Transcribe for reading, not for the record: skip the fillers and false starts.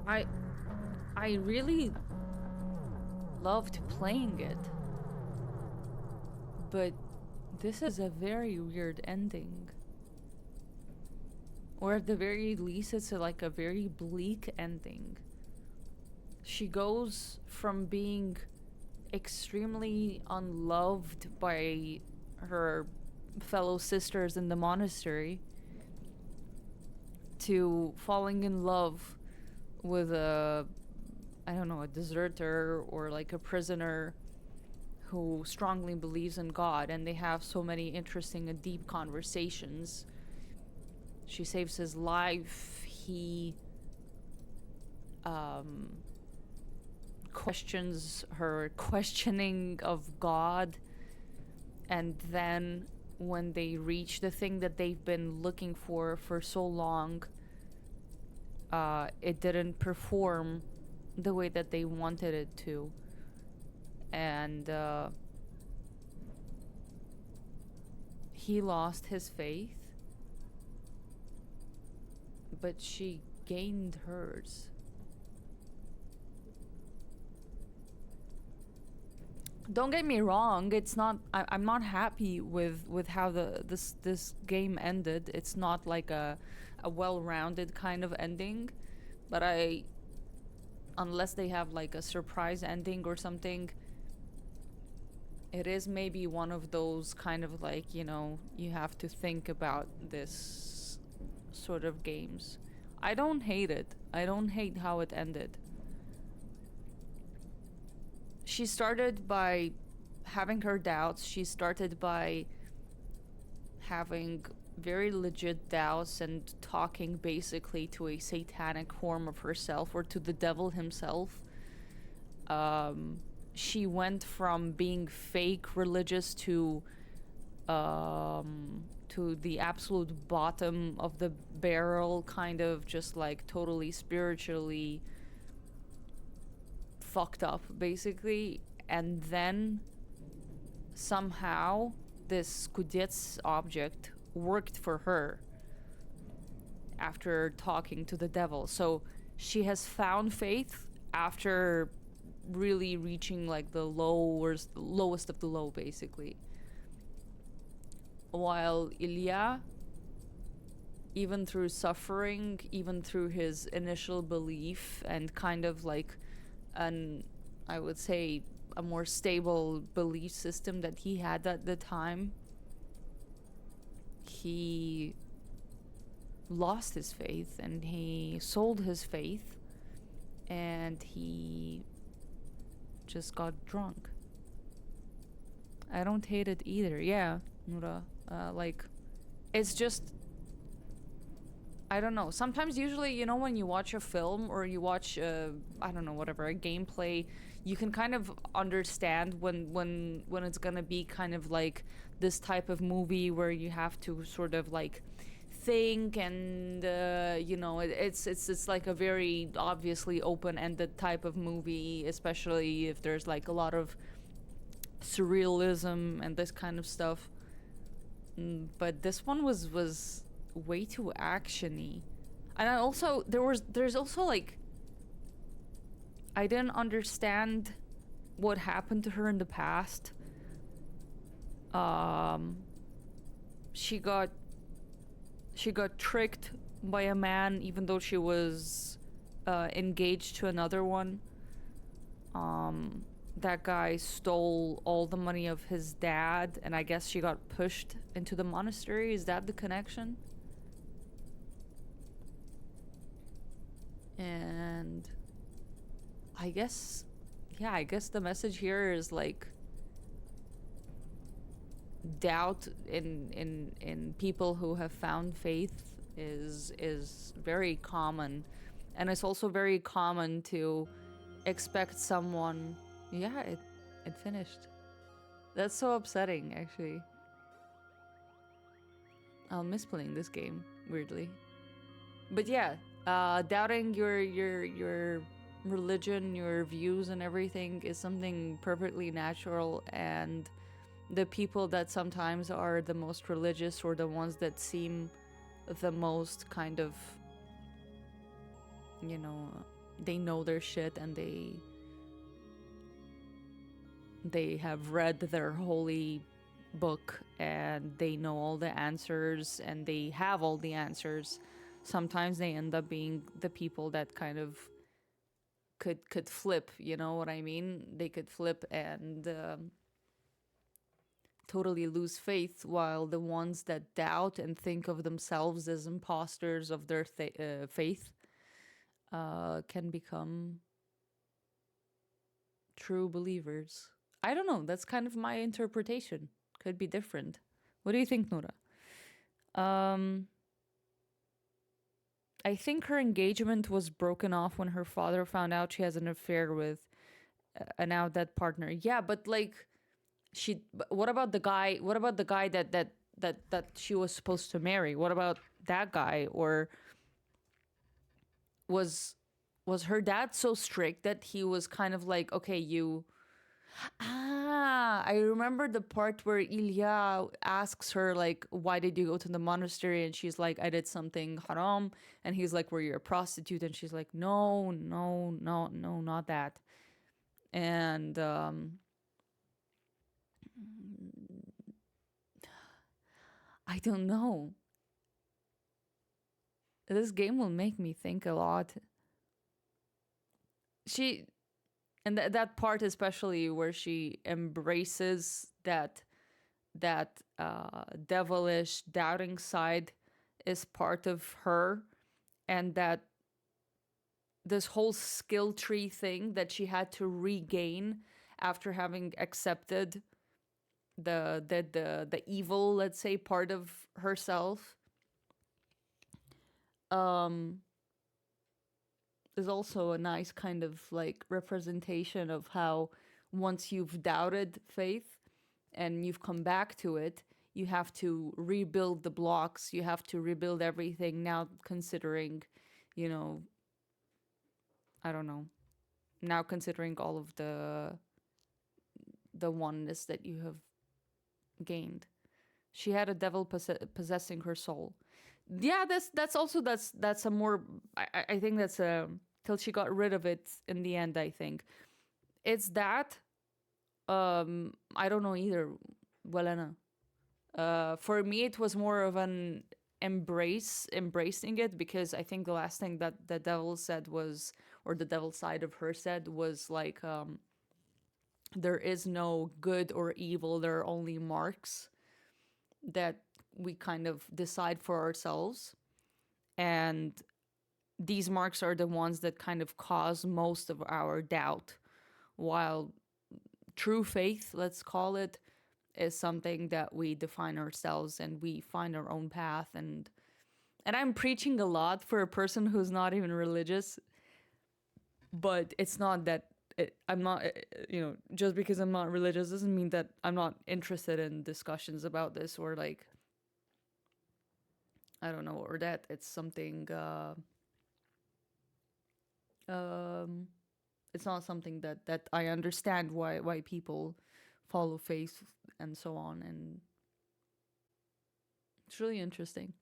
I I really loved playing it, but this is a very weird ending. Or at the very least, it's like a very bleak ending. She goes from being extremely unloved by her fellow sisters in the monastery to falling in love with a, I don't know, a deserter or like a prisoner who strongly believes in God, and they have so many interesting and deep conversations. She saves his life. He questions her questioning of God, and then when they reach the thing that they've been looking for so long, it didn't perform the way that they wanted it to. And he lost his faith, but she gained hers. Don't get me wrong, it's not, I'm not happy with how this game ended. It's not like a well-rounded kind of ending, but unless they have like a surprise ending or something, it is maybe one of those kind of like, you have to think about this sort of games. I don't hate it. I don't hate how it ended. She started by having her doubts. She started by having very legit doubts and talking basically to a satanic form of herself, or to the devil himself. She went from being fake religious to the absolute bottom of the barrel, kind of just like totally spiritually fucked up, basically. And then somehow this Kudets object worked for her after talking to the devil. So she has found faith after really reaching like the lowest of the low, basically. While Ilya, even through suffering, even through his initial belief and kind of like I would say, a more stable belief system that he had at the time, he lost his faith and he sold his faith and he just got drunk. I don't hate it either. Yeah, Nura. Like, it's just, I don't know. Sometimes, usually, when you watch a film or you watch, I don't know, whatever, a gameplay, you can kind of understand when it's gonna be kind of like this type of movie where you have to sort of like think, and it's like a very obviously open-ended type of movie, especially if there's like a lot of surrealism and this kind of stuff. But this one was way too actiony, and there's also like, I didn't understand what happened to her in the past. She got tricked by a man, even though she was engaged to another one. That guy stole all the money of his dad, and I guess she got pushed into the monastery. Is that the connection? And I guess the message here is like, doubt in people who have found faith is very common, and it's also very common to expect someone. Yeah, it finished. That's so upsetting, actually. I'll miss playing this game, weirdly. But yeah, doubting your religion, your views and everything is something perfectly natural, and the people that sometimes are the most religious, or the ones that seem the most kind of, they know their shit, and they have read their holy book, and they know all the answers, and they have all the answers. Sometimes they end up being the people that kind of could flip, you know what I mean? They could flip and totally lose faith, while the ones that doubt and think of themselves as imposters of their faith can become true believers. I don't know. That's kind of my interpretation. Could be different. What do you think, Nora? Um, I think her engagement was broken off when her father found out she has an affair with an out dead partner. Yeah, but like what about the guy? What about the guy that she was supposed to marry? What about that guy? Or was was her dad so strict that he was kind of like, okay, you. Ah, I remember the part where Ilya asks her, like, why did you go to the monastery? And she's like, I did something haram. And he's like, were you a prostitute? And she's like, no, no, no, no, not that. And I don't know. This game will make me think a lot. She, and that part especially where she embraces that devilish doubting side is part of her, and that this whole skill tree thing that she had to regain after having accepted the evil, let's say, part of herself, um is also a nice kind of like representation of how once you've doubted faith and you've come back to it, you have to rebuild the blocks, you have to rebuild everything now, considering, you know, I don't know, now considering all of the oneness that you have gained. She had a devil possessing her soul. Yeah, that's also that's a more, I think that's a, till she got rid of it in the end, I think. It's that I don't know either, Welena. For me it was more of an embracing it, because I think the last thing that the devil said was, or the devil side of her said was like, there is no good or evil, there are only marks that we kind of decide for ourselves, and these marks are the ones that kind of cause most of our doubt, while true faith, let's call it, is something that we define ourselves and we find our own path. And I'm preaching a lot for a person who's not even religious, but it's not that I'm not, just because I'm not religious doesn't mean that I'm not interested in discussions about this, or like, I don't know, or that it's something, it's not something that I understand why people follow faith and so on. And it's really interesting.